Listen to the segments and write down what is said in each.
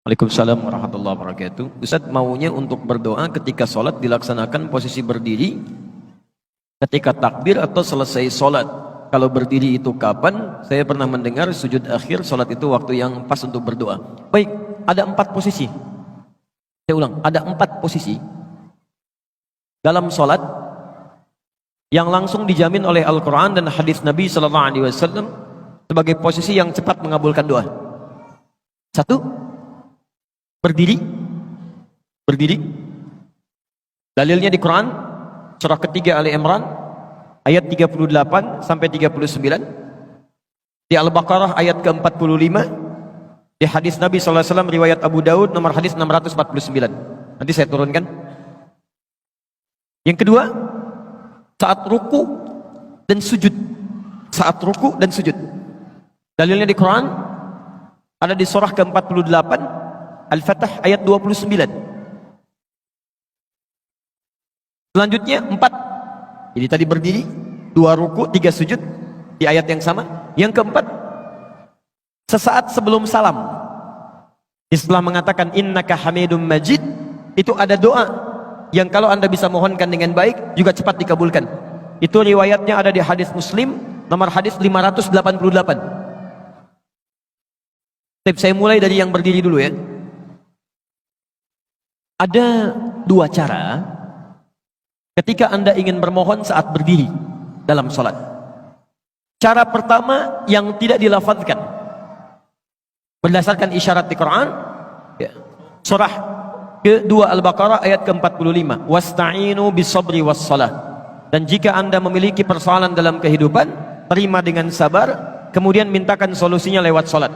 Waalaikumsalam warahmatullahi wabarakatuh. Ustaz, maunya untuk berdoa ketika sholat dilaksanakan posisi berdiri ketika takbir atau selesai sholat. Kalau berdiri itu kapan? Saya pernah mendengar sujud akhir sholat itu waktu yang pas untuk berdoa. Baik, ada 4 posisi. Saya ulang, ada 4 posisi dalam sholat yang langsung dijamin oleh Al-Quran dan hadis Nabi SAW sebagai posisi yang cepat mengabulkan doa. 1, berdiri. Dalilnya di Quran surah ketiga Ali Imran ayat 38 sampai 39, di Al-Baqarah ayat ke-45, di hadis Nabi SAW riwayat Abu Daud nomor hadis 649. Nanti saya turunkan. Yang kedua, saat ruku dan sujud. Saat ruku dan sujud. Dalilnya di Quran ada di surah ke-48 Al-Fatah ayat 29. Selanjutnya 4. Jadi tadi berdiri, 2 ruku, 3 sujud di ayat yang sama. Yang keempat, sesaat sebelum salam. Setelah mengatakan innaka hamidum majid, itu ada doa yang kalau Anda bisa mohonkan dengan baik juga cepat dikabulkan. Itu riwayatnya ada di hadis Muslim nomor hadis 588. Saya mulai dari yang berdiri dulu ya. Ada 2 cara ketika Anda ingin bermohon saat berdiri dalam sholat. Cara pertama yang tidak dilafadzkan berdasarkan isyarat di Quran ya. Surah ke-2 Al-Baqarah ayat ke-45, wasta'inu bisabri wassalah. Dan jika Anda memiliki persoalan dalam kehidupan, terima dengan sabar, kemudian mintakan solusinya lewat sholat.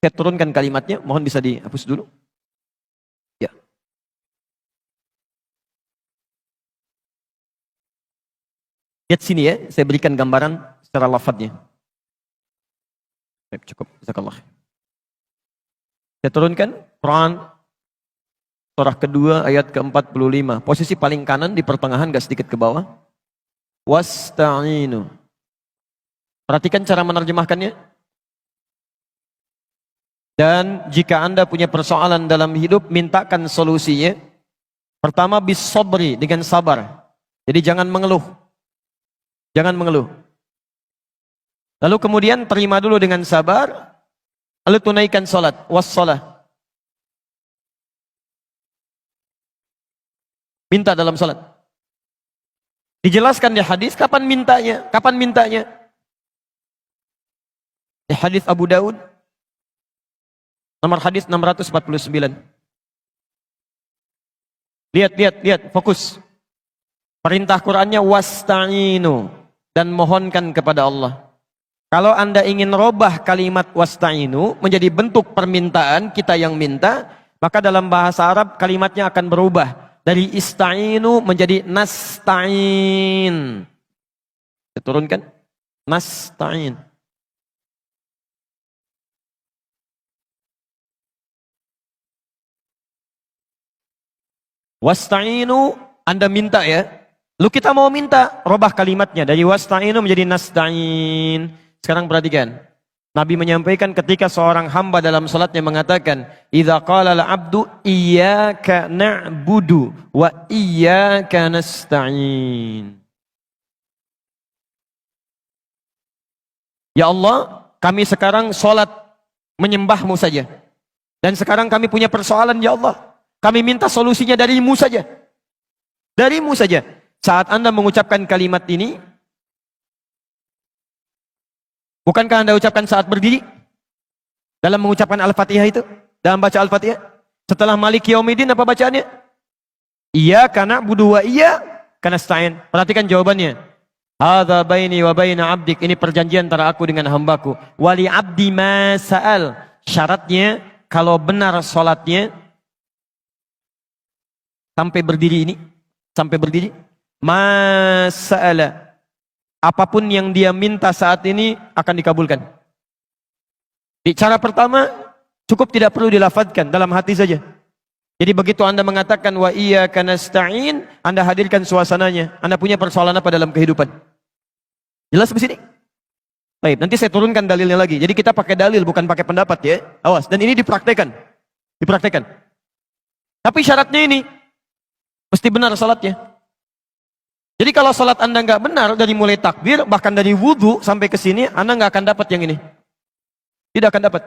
Saya turunkan kalimatnya, mohon bisa dihapus dulu. Lihat sini ya, saya berikan gambaran secara lafadznya. Cukup, jazakallah. Saya turunkan Quran surah kedua ayat ke-45. Posisi paling kanan di pertengahan, gak sedikit ke bawah. Wasta'inu. Perhatikan cara menerjemahkannya. Dan jika Anda punya persoalan dalam hidup, mintakan solusinya. Pertama, bis sabri, dengan sabar. Jadi jangan mengeluh. Jangan mengeluh. Lalu kemudian terima dulu dengan sabar, lalu tunaikan salat, wassalah. Minta dalam salat. Dijelaskan di hadis kapan mintanya? Kapan mintanya? Di hadis Abu Daud nomor hadis 649. Lihat, fokus. Perintah Qur'annya wasta'inu. Dan mohonkan kepada Allah. Kalau Anda ingin robah kalimat wasta'inu menjadi bentuk permintaan, kita yang minta, maka dalam bahasa Arab kalimatnya akan berubah dari ista'inu menjadi nasta'in. Saya turunkan nasta'in. Wasta'inu, Anda minta ya. Lalu kita mau minta, robah kalimatnya dari wasta'inu menjadi nasta'in. Sekarang perhatikan. Nabi menyampaikan ketika seorang hamba dalam salatnya mengatakan, "Idza qala al-'abdu iyyaka na'budu wa iyyaka nasta'in." Ya Allah, kami sekarang salat menyembah-Mu saja. Dan sekarang kami punya persoalan ya Allah. Kami minta solusinya dari-Mu saja. Dari-Mu saja. Saat Anda mengucapkan kalimat ini, bukankah Anda ucapkan saat berdiri? Dalam mengucapkan Al-Fatihah itu, dalam baca Al-Fatihah. Setelah Maliki Yaumiddin apa bacaannya? Iyyaka na'budu wa iyyaka nasta'in. Perhatikan jawabannya. Hadza baini wa baina 'abdik. Ini perjanjian antara aku dengan hambaku. Wali 'abdi ma sa'al. Syaratnya kalau benar salatnya sampai berdiri ini, sampai berdiri Masa'ala, apapun yang dia minta saat ini akan dikabulkan. Di cara pertama cukup tidak perlu dilafadzkan, dalam hati saja. Jadi begitu Anda mengatakan wa iyyaka nasta'in, Anda hadirkan suasananya. Anda punya persoalan apa dalam kehidupan? Jelas di sini? Baik, nanti saya turunkan dalilnya lagi. Jadi kita pakai dalil, bukan pakai pendapat ya. Awas, dan ini dipraktekan. Dipraktekan. Tapi syaratnya ini, mesti benar salatnya. Jadi kalau salat Anda nggak benar, dari mulai takbir, bahkan dari wudhu sampai ke sini, Anda nggak akan dapat yang ini. Tidak akan dapat.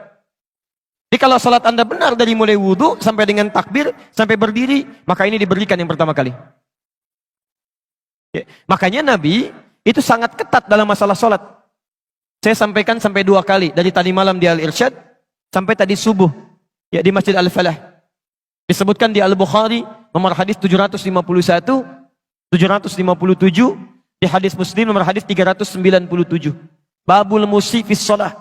Jadi kalau salat Anda benar dari mulai wudhu sampai dengan takbir, sampai berdiri, maka ini diberikan yang pertama kali. Ya. Makanya Nabi itu sangat ketat dalam masalah salat. Saya sampaikan sampai 2 kali, dari tadi malam di Al-Irsyad, sampai tadi subuh, ya di Masjid Al-Falah. Disebutkan di Al-Bukhari, nomor hadis 751, 757, di hadis Muslim nomor hadis 397. Babul musi fis shalah.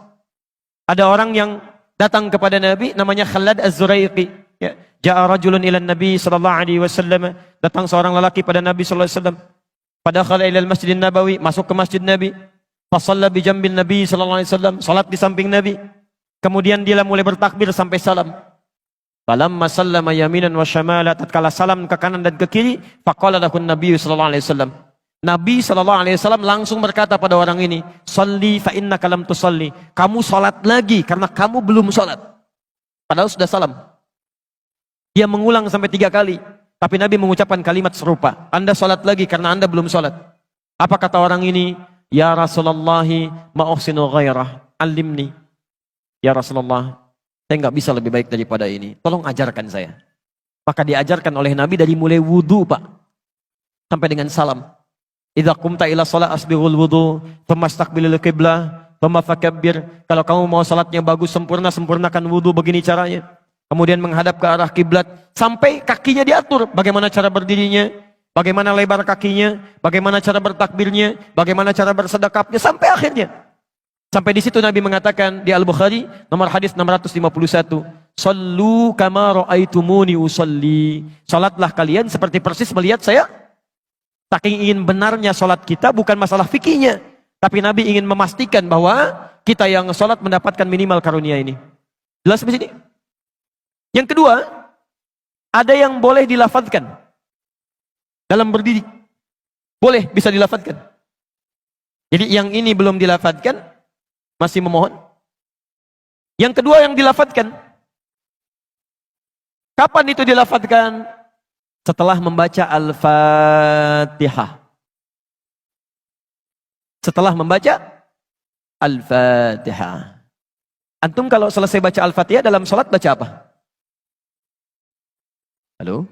Ada orang yang datang kepada Nabi, namanya Khalad Az-Zuraiqi. Ya, ja'a rajulun ila Nabi sallallahu alaihi wasallam. Datang seorang lelaki pada Nabi sallallahu alaihi wasallam. Fadakhala ila al-Masjid Nabawi, masuk ke Masjid Nabi. Fasalla bi jambin Nabi sallallahu alaihi wasallam, salat di samping Nabi. Kemudian dia mulai bertakbir sampai salam. Falamma sallama yaminan wa syamala, tatkala salam ke kanan dan ke kiri, faqala lahu Nabi sallallahu alaihi wasallam. Nabi sallallahu alaihi wasallam langsung berkata pada orang ini, "Shalli fa innaka lam tusalli." Kamu salat lagi karena kamu belum salat. Padahal sudah salam. Dia mengulang sampai 3 kali, tapi Nabi mengucapkan kalimat serupa. Anda salat lagi karena Anda belum salat. Apa kata orang ini? Ya Rasulullah, ma uhsinu ghairah, alimni. Ya Rasulullah, saya nggak bisa lebih baik daripada ini. Tolong ajarkan saya. Maka diajarkan oleh Nabi dari mulai wudu, Pak, sampai dengan salam. Idza qumta ila shalah asbighul wudu, famastaqbilil qiblah, famafakabbir. Kalau kamu mau salatnya bagus sempurna, sempurnakan wudu, begini caranya. Kemudian menghadap ke arah kiblat sampai kakinya diatur, bagaimana cara berdirinya, bagaimana lebar kakinya, bagaimana cara bertakbirnya, bagaimana cara bersedekapnya, sampai akhirnya. Sampai di situ Nabi mengatakan di Al-Bukhari nomor hadis 651, "Shallu kama ra'aitumuni usolli." Salatlah kalian seperti persis melihat saya. Saking ingin benarnya salat kita bukan masalah fikihnya, tapi Nabi ingin memastikan bahwa kita yang salat mendapatkan minimal karunia ini. Jelas di sini? Yang kedua, ada yang boleh dilafadzkan dalam berdiri. Boleh, bisa dilafadzkan. Jadi yang ini belum dilafadzkan, masih memohon. Yang kedua yang dilafadzkan. Kapan itu dilafadzkan? Setelah membaca Al-Fatihah. Setelah membaca Al-Fatihah. Antum kalau selesai baca Al-Fatihah dalam sholat baca apa? Halo?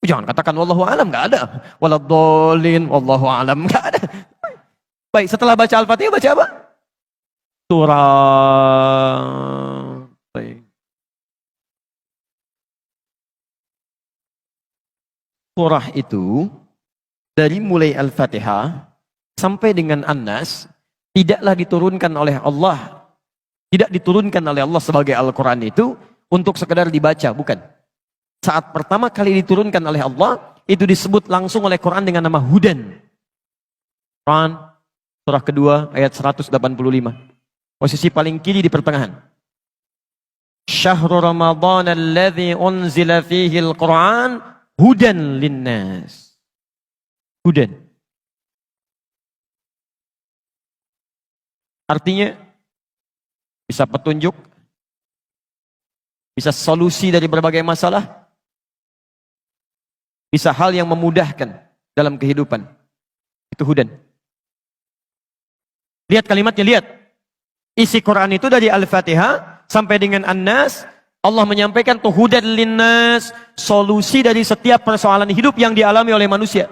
Jangan katakan wallahu alam, enggak ada. Waladhdallin, wallahu alam, enggak ada. Baik, setelah baca Al-Fatihah baca apa? Surah. Baik. Surah itu dari mulai Al-Fatihah sampai dengan An-Nas tidaklah diturunkan oleh Allah. Tidak diturunkan oleh Allah sebagai Al-Quran itu untuk sekedar dibaca, bukan. Saat pertama kali diturunkan oleh Allah, itu disebut langsung oleh Quran dengan nama Hudan. Quran, surah kedua, ayat 185. Posisi paling kiri di pertengahan. Syahrul Ramadan alladzi unzila fihi al-Quran hudan linnas. Hudan. Artinya, bisa petunjuk, bisa solusi dari berbagai masalah, bisa hal yang memudahkan dalam kehidupan. Itu hudan. Lihat kalimatnya, lihat. Isi Quran itu dari Al-Fatihah sampai dengan An-Nas, Allah menyampaikan tuh hudan linnas, solusi dari setiap persoalan hidup yang dialami oleh manusia.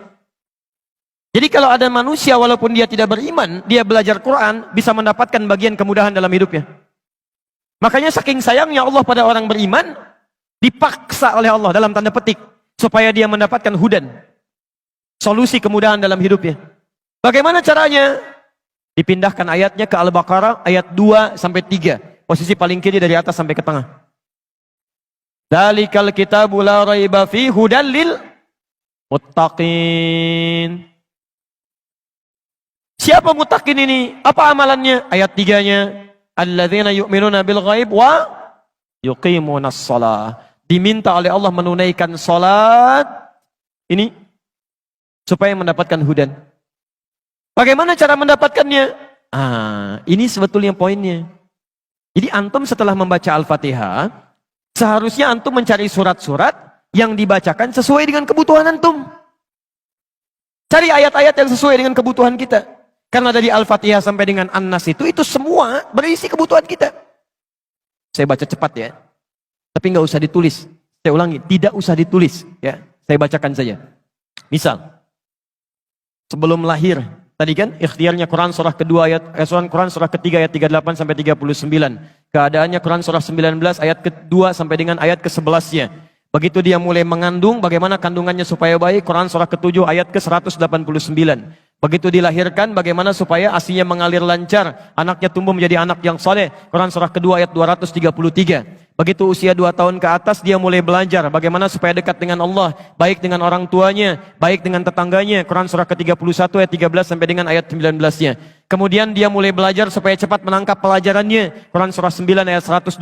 Jadi kalau ada manusia walaupun dia tidak beriman, dia belajar Quran, bisa mendapatkan bagian kemudahan dalam hidupnya. Makanya saking sayangnya Allah pada orang beriman, dipaksa oleh Allah dalam tanda petik, supaya dia mendapatkan hudan, solusi kemudahan dalam hidupnya. Bagaimana caranya? Dipindahkan ayatnya ke Al-Baqarah ayat 2 sampai 3, posisi paling kiri dari atas sampai ke tengah. Dzalikal kitabu la raiba fihi hudan lil muttaqin. Siapa muttaqin ini? Apa amalannya? Ayat 3-nya, alladzina yu'minuna bil ghaib wa yuqimunas shalah. Diminta oleh Allah menunaikan salat ini supaya mendapatkan hudan. Bagaimana cara mendapatkannya? Ini sebetulnya poinnya. Jadi antum setelah membaca Al-Fatihah, seharusnya antum mencari surat-surat yang dibacakan sesuai dengan kebutuhan antum. Cari ayat-ayat yang sesuai dengan kebutuhan kita. Karena dari Al-Fatihah sampai dengan An-Nas itu semua berisi kebutuhan kita. Saya baca cepat ya. Tapi nggak usah ditulis. Saya ulangi, tidak usah ditulis. Ya, saya bacakan saja. Misal, sebelum lahir, tadi kan ikhtiarnya Quran surah kedua ayat Quran surah ketiga ayat 38 sampai 39. Keadaannya Quran surah 19 ayat kedua sampai dengan ayat ke-11-nya. Begitu dia mulai mengandung, bagaimana kandungannya supaya baik, Quran surah ke-7 ayat ke-189. Begitu dilahirkan, bagaimana supaya ASInya mengalir lancar, anaknya tumbuh menjadi anak yang soleh, Quran surah kedua ayat 233. Begitu usia 2 tahun ke atas, dia mulai belajar bagaimana supaya dekat dengan Allah, baik dengan orang tuanya, baik dengan tetangganya, Quran surah ke-31 ayat 13 sampai dengan ayat 19-nya. Kemudian dia mulai belajar supaya cepat menangkap pelajarannya, Quran surah 9 ayat 122.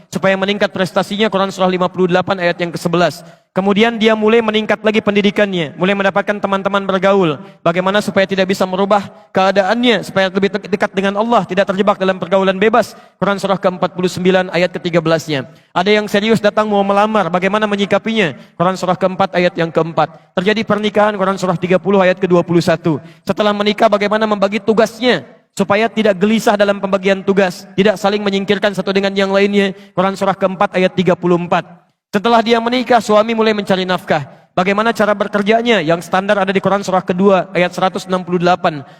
Supaya meningkat prestasinya, Quran surah 58 ayat yang ke-11. Kemudian dia mulai meningkat lagi pendidikannya, mulai mendapatkan teman-teman bergaul. Bagaimana supaya tidak bisa merubah keadaannya, supaya lebih dekat dengan Allah, tidak terjebak dalam pergaulan bebas. Quran surah ke-49 ayat ke-13-nya. Ada yang serius datang mau melamar, bagaimana menyikapinya? Quran surah ke-4 ayat yang ke-4. Terjadi pernikahan, Quran surah 30 ayat ke-21. Setelah menikah, bagaimana membagi tugasnya supaya tidak gelisah dalam pembagian tugas, tidak saling menyingkirkan satu dengan yang lainnya. Quran surah ke-4 ayat 34. Setelah dia menikah, suami mulai mencari nafkah. Bagaimana cara bekerjanya? Yang standar ada di Quran surah kedua ayat 168.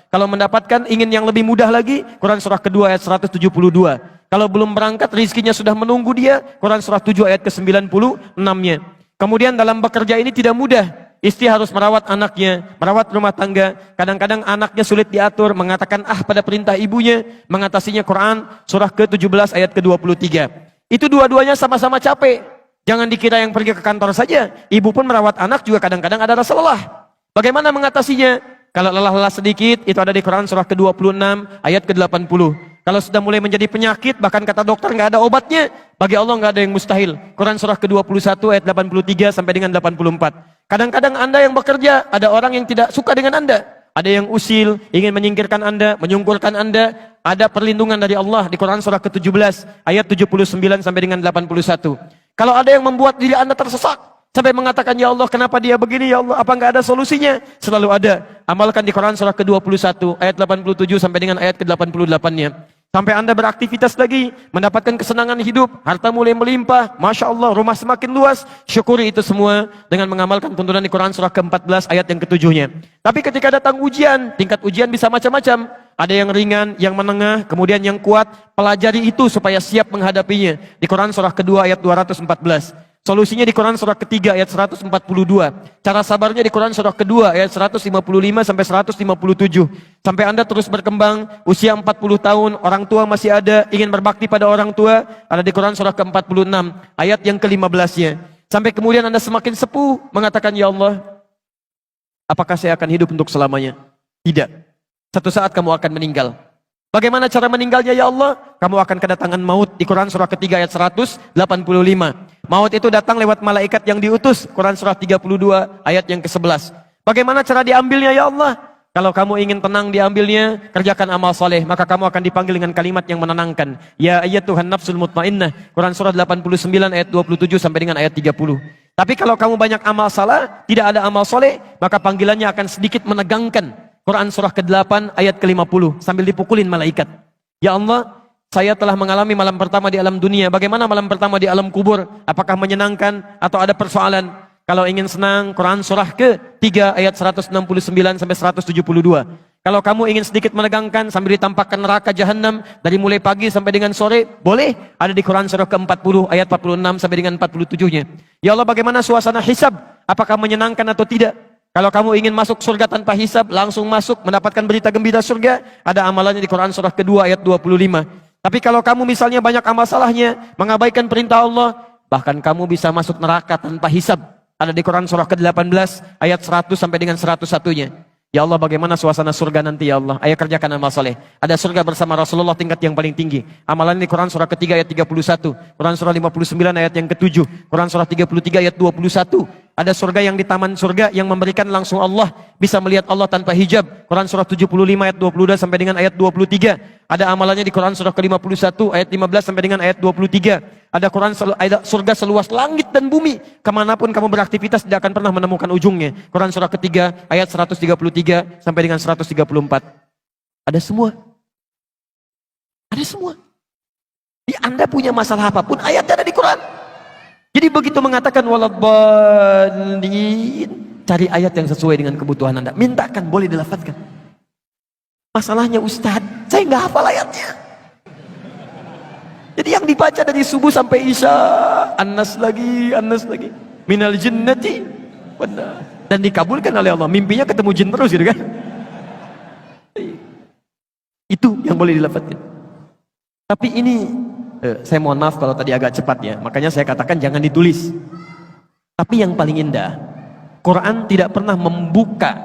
Kalau mendapatkan ingin yang lebih mudah lagi, Quran surah kedua ayat 172. Kalau belum berangkat, rizkinya sudah menunggu dia, Quran surah 7 ayat ke-96-nya. Kemudian dalam bekerja ini tidak mudah. Istri harus merawat anaknya, merawat rumah tangga. Kadang-kadang anaknya sulit diatur, mengatakan pada perintah ibunya, mengatasinya Quran surah ke-17 ayat ke-23. Itu dua-duanya sama-sama capek. Jangan dikira yang pergi ke kantor saja. Ibu pun merawat anak juga kadang-kadang ada rasa lelah. Bagaimana mengatasinya? Kalau lelah-lelah sedikit, itu ada di Quran surah ke-26 ayat ke-80. Kalau sudah mulai menjadi penyakit, bahkan kata dokter nggak ada obatnya, bagi Allah nggak ada yang mustahil. Quran surah ke-21 ayat 83 sampai dengan 84. Kadang-kadang Anda yang bekerja, ada orang yang tidak suka dengan Anda. Ada yang usil, ingin menyingkirkan Anda, menyungkurkan Anda. Ada perlindungan dari Allah di Quran surah ke-17 ayat 79 sampai dengan 81. Kalau ada yang membuat diri Anda tersesat sampai mengatakan, ya Allah kenapa dia begini, ya Allah apa enggak ada solusinya? Selalu ada. Amalkan di Quran surah ke-21 ayat 87 sampai dengan ayat ke-88-nya. Sampai Anda beraktivitas lagi, mendapatkan kesenangan hidup, harta mulai melimpah, Masya Allah, rumah semakin luas, syukuri itu semua dengan mengamalkan tuntunan di Quran surah ke-14 ayat yang ke-7-nya. Tapi ketika datang ujian, tingkat ujian bisa macam-macam. Ada yang ringan, yang menengah, kemudian yang kuat. Pelajari itu supaya siap menghadapinya. Di Quran surah kedua ayat 214. Solusinya di Quran surah ketiga ayat 142. Cara sabarnya di Quran surah kedua ayat 155 sampai 157. Sampai Anda terus berkembang, usia 40 tahun, orang tua masih ada, ingin berbakti pada orang tua, ada di Quran surah ke-46 ayat yang ke-15-nya. Sampai kemudian Anda semakin sepuh, mengatakan, ya Allah, apakah saya akan hidup untuk selamanya? Tidak. Satu saat kamu akan meninggal. Bagaimana cara meninggalnya ya Allah? Kamu akan kedatangan maut di Quran surah ketiga ayat 185. Maut itu datang lewat malaikat yang diutus. Quran surah 32 ayat yang ke-11. Bagaimana cara diambilnya ya Allah? Kalau kamu ingin tenang diambilnya, kerjakan amal soleh, maka kamu akan dipanggil dengan kalimat yang menenangkan. Ya ayyatuhan nafsul mutmainnah. Quran surah 89 ayat 27 sampai dengan ayat 30. Tapi kalau kamu banyak amal salah, tidak ada amal soleh, maka panggilannya akan sedikit menegangkan. Quran surah ke-8 ayat ke-50 sambil dipukulin malaikat. Ya Allah, saya telah mengalami malam pertama di alam dunia. Bagaimana malam pertama di alam kubur? Apakah menyenangkan atau ada persoalan? Kalau ingin senang, Quran surah ke-3 ayat 169 sampai 172. Kalau kamu ingin sedikit menegangkan sambil ditampakkan neraka jahanam dari mulai pagi sampai dengan sore, boleh. Ada di Quran surah ke-40 ayat 46 sampai dengan 47-nya. Ya Allah, bagaimana suasana hisab? Apakah menyenangkan atau tidak? Kalau kamu ingin masuk surga tanpa hisab, langsung masuk, mendapatkan berita gembira surga, ada amalannya di Quran surah kedua ayat 25. Tapi kalau kamu misalnya banyak amal salahnya, mengabaikan perintah Allah, bahkan kamu bisa masuk neraka tanpa hisab. Ada di Quran surah ke-18 ayat 100 sampai dengan 101-nya. Ya Allah, bagaimana suasana surga nanti ya Allah? Ayo kerjakan amal saleh. Ada surga bersama Rasulullah tingkat yang paling tinggi. Amalan di Quran surah ketiga ayat 31, Quran surah 59 ayat yang ke-7, Quran surah 33 ayat 21. Ada surga yang di taman surga yang memberikan langsung Allah, bisa melihat Allah tanpa hijab. Quran surah 75 ayat 22 sampai dengan ayat 23. Ada amalannya di Quran surah ke-51 ayat 15 sampai dengan ayat 23. Ada surga seluas langit dan bumi. Kemanapun kamu beraktivitas tidak akan pernah menemukan ujungnya. Quran surah ketiga ayat 133 sampai dengan 134. Ada semua. Ada semua. Jadi Anda punya masalah apapun, ayatnya ada di Quran. Jadi begitu mengatakan waladhdallin, cari ayat yang sesuai dengan kebutuhan Anda. Mintakan, boleh dilafadzkan. Masalahnya Ustaz, saya nggak hafal ayatnya. Jadi yang dibaca dari subuh sampai isya, An-Nas lagi, minal jinnati, dan dikabulkan oleh Allah. Mimpinya ketemu jin terus gitu kan. Itu yang boleh dilafadzkan. Tapi ini saya mohon maaf kalau tadi agak cepat ya, makanya saya katakan jangan ditulis. Tapi yang paling indah, Quran tidak pernah membuka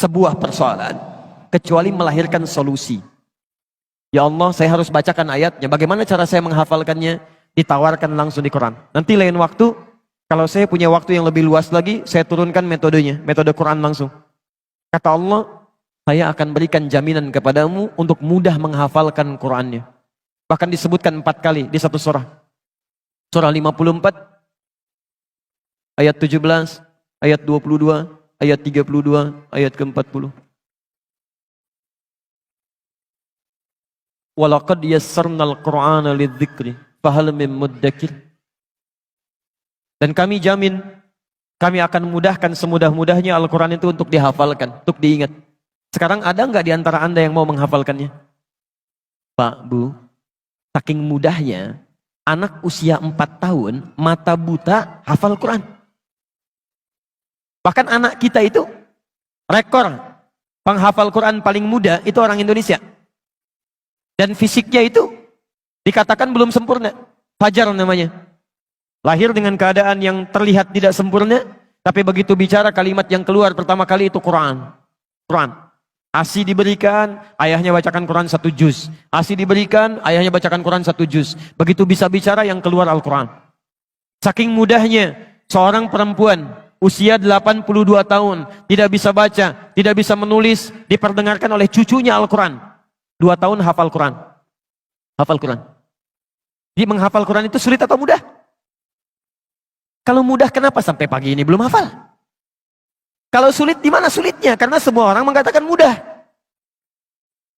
sebuah persoalan kecuali melahirkan solusi. Ya Allah, saya harus bacakan ayatnya, bagaimana cara saya menghafalkannya? Ditawarkan langsung di Quran. Nanti lain waktu, kalau saya punya waktu yang lebih luas lagi, saya turunkan metodenya, metode Quran langsung. Kata Allah, saya akan berikan jaminan kepadamu untuk mudah menghafalkan Qurannya. Bahkan disebutkan 4 kali di satu surah. Surah 54, ayat 17, ayat 22, ayat 32, ayat ke-40. Walaqad yassarnal Qur'ana lidzikri fahal min muddakir. Dan kami jamin, kami akan mudahkan semudah-mudahnya Al-Quran itu untuk dihafalkan, untuk diingat. Sekarang ada nggak di antara Anda yang mau menghafalkannya? Pak, Bu, saking mudahnya, anak usia 4 tahun, mata buta, hafal Quran. Bahkan anak kita itu, rekor penghafal Quran paling muda, itu orang Indonesia. Dan fisiknya itu, dikatakan belum sempurna. Fajar namanya. Lahir dengan keadaan yang terlihat tidak sempurna, tapi begitu bicara kalimat yang keluar pertama kali itu Quran. Quran. ASI diberikan, ayahnya bacakan Quran 1 juz. ASI diberikan, ayahnya bacakan Quran 1 juz. Begitu bisa bicara yang keluar Al-Quran. Saking mudahnya, seorang perempuan usia 82 tahun, tidak bisa baca, tidak bisa menulis, diperdengarkan oleh cucunya Al-Quran. 2 tahun hafal Quran. Hafal Quran. Jadi menghafal Quran itu sulit atau mudah? Kalau mudah, kenapa sampai pagi ini belum hafal? Kalau sulit, di mana sulitnya? Karena semua orang mengatakan mudah.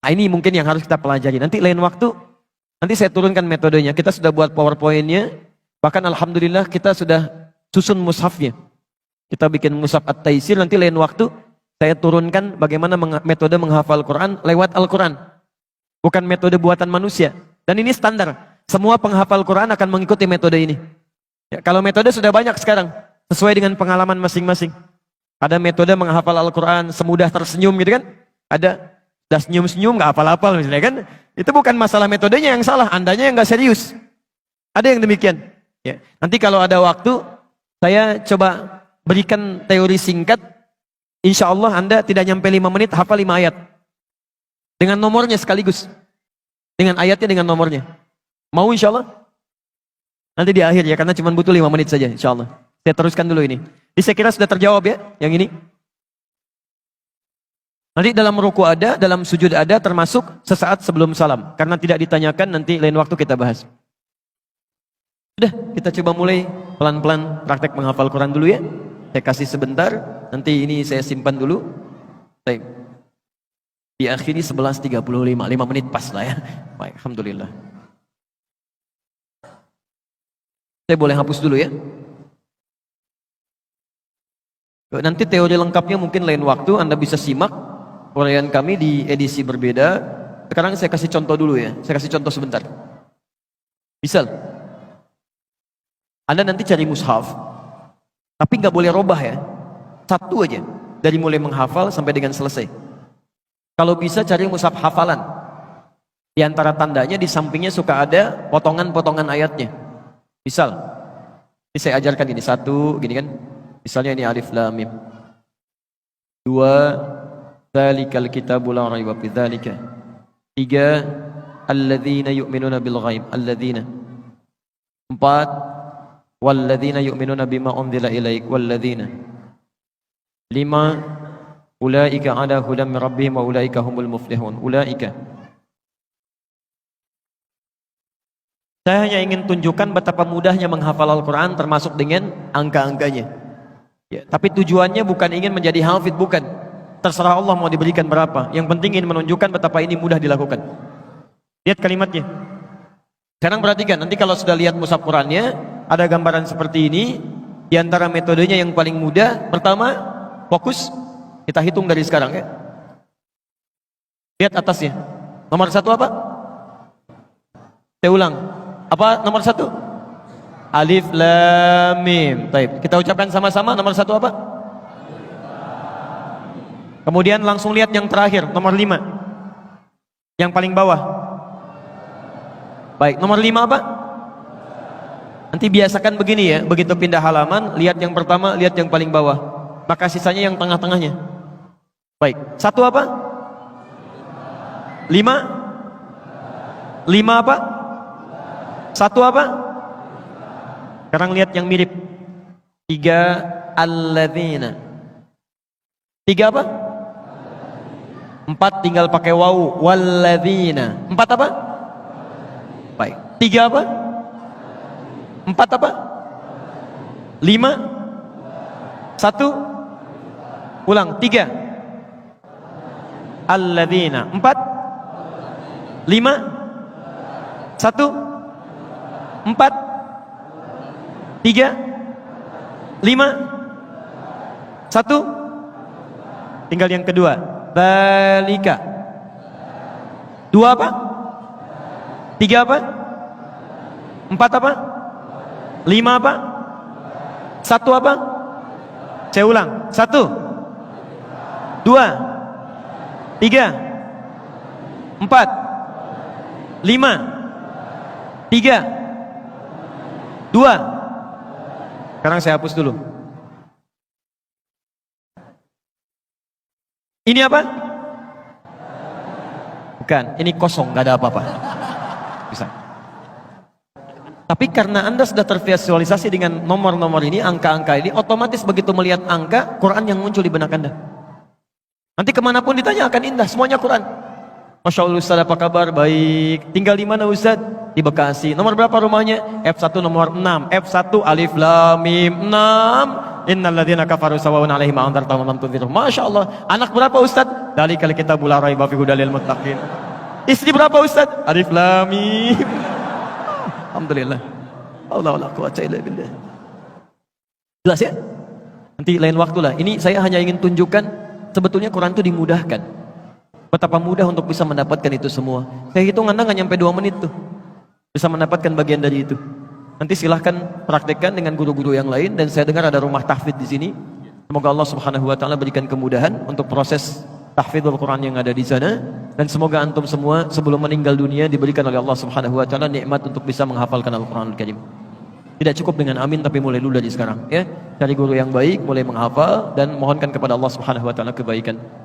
Nah, ini mungkin yang harus kita pelajari. Nanti lain waktu, nanti saya turunkan metodenya. Kita sudah buat PowerPoint-nya. Bahkan Alhamdulillah kita sudah susun mushafnya. Kita bikin mushaf At-Taisir. Nanti lain waktu, saya turunkan bagaimana metode menghafal Quran lewat Al-Quran. Bukan metode buatan manusia. Dan ini standar. Semua penghafal Quran akan mengikuti metode ini. Ya, kalau metode sudah banyak sekarang. Sesuai dengan pengalaman masing-masing. Ada metode menghafal Al-Quran semudah tersenyum gitu kan. Ada sudah senyum-senyum gak hafal-hafal misalnya kan. Itu bukan masalah metodenya yang salah, andanya yang gak serius. Ada yang demikian. Ya. Nanti kalau ada waktu, saya coba berikan teori singkat. Insya Allah Anda tidak nyampe 5 menit hafal 5 ayat. Dengan nomornya sekaligus. Dengan ayatnya, dengan nomornya. Mau insya Allah? Nanti di akhir ya, karena cuma butuh 5 menit saja insya Allah. Saya teruskan dulu ini. Jadi saya kira sudah terjawab ya, yang ini. Nanti dalam ruku ada, dalam sujud ada, termasuk sesaat sebelum salam. Karena tidak ditanyakan, nanti lain waktu kita bahas. Sudah, kita coba mulai pelan-pelan praktek menghafal Quran dulu ya. Saya kasih sebentar, nanti ini saya simpan dulu. Baik. Diakhiri 11.35, 5 menit pas lah ya. Baik, Alhamdulillah. Saya boleh hapus dulu ya. Nanti teori lengkapnya mungkin lain waktu Anda bisa simak uraian kami di edisi berbeda. Sekarang saya kasih contoh dulu ya. Saya kasih contoh sebentar. Misal, Anda nanti cari mushaf, tapi nggak boleh robah ya. Satu aja, dari mulai menghafal sampai dengan selesai. Kalau bisa cari mushaf hafalan. Di antara tandanya di sampingnya suka ada potongan-potongan ayatnya. Misal, ini saya ajarkan ini satu, gini kan. Misalnya ini alif lam mim. 2, dzalikal kitabu la raiba fi dzalika. 3, alladzina yu'minuna bil ghaib, alladzina. 4, walladzina yu'minuna bima unzila ilaik walladzina. 5 ulaika ala hudam min rabbihim wa ulaika humul muflihun. Ulaika. Saya hanya ingin tunjukkan betapa mudahnya menghafal Al-Quran termasuk dengan angka-angkanya. Ya, tapi tujuannya bukan ingin menjadi hafid, bukan. Terserah Allah mau diberikan berapa. Yang penting ingin menunjukkan betapa ini mudah dilakukan. Lihat kalimatnya. Sekarang perhatikan, nanti kalau sudah lihat mushaf Qurannya, ada gambaran seperti ini. Di antara metodenya yang paling mudah, pertama, fokus. Kita hitung dari sekarang ya. Lihat atasnya. Nomor 1 apa? Saya ulang. Apa nomor 1? Alif Lam Mim. Baik, kita ucapkan sama-sama. Nomor 1 apa? Kemudian langsung lihat yang terakhir, nomor 5. Yang paling bawah. Baik, nomor 5 apa? Nanti biasakan begini ya, begitu pindah halaman, lihat yang pertama, lihat yang paling bawah. Maka sisanya yang tengah-tengahnya. Baik, 1 apa? 5? 5 apa? 1 apa? Sekarang lihat yang mirip. 3 alladzina. 3 apa? 4 tinggal pakai wawu. Walladzina. 4 apa? Baik. 3 apa? 4 apa? 5? 1? Ulang. 3 alladzina. 4? 5? 1? 4 3 5 1 tinggal yang kedua. Balika. 2 apa? 3 apa? 4 apa? 5 apa? 1 apa? Saya ulang. 1 2 3 4 5 3 2. Sekarang saya hapus dulu. Ini apa? Bukan, ini kosong, nggak ada apa-apa. Bisa. Tapi karena Anda sudah tervisualisasi dengan nomor-nomor ini, angka-angka ini, otomatis begitu melihat angka, Quran yang muncul di benak Anda. Nanti kemanapun ditanya akan indah, semuanya Quran. Masya Allah Ustaz, apa kabar? Baik. Tinggal di mana Ustaz? Di Bekasi. Nomor berapa rumahnya? F1 nomor 6. F1 alif lam mim 6. Innal ladzina kafaru sawa'un 'alaihim a'anzartahum am lam tunzirhum. Masya Allah. Anak berapa Ustaz? Dalikal kitabul la raiba fihi hudal lil muttaqin. Istri berapa Ustaz? Alif lam mim. Alhamdulillah. Allah la quwwata illa billah. Jelas ya? Nanti lain waktu lah. Ini saya hanya ingin tunjukkan sebetulnya Quran itu dimudahkan. Betapa mudah untuk bisa mendapatkan itu semua. Saya hitung Anda nggak nyampe 2 menit tuh bisa mendapatkan bagian dari itu. Nanti silahkan praktekkan dengan guru-guru yang lain. Dan saya dengar ada rumah tahfidz di sini. Semoga Allah Subhanahu Wa Taala berikan kemudahan untuk proses tahfidzul Quran yang ada di sana. Dan semoga antum semua sebelum meninggal dunia diberikan oleh Allah Subhanahu Wa Taala nikmat untuk bisa menghafalkan Al-Quranul Karim. Tidak cukup dengan amin, tapi mulai dulu dari sekarang ya. Cari guru yang baik, mulai menghafal dan mohonkan kepada Allah Subhanahu Wa Taala kebaikan.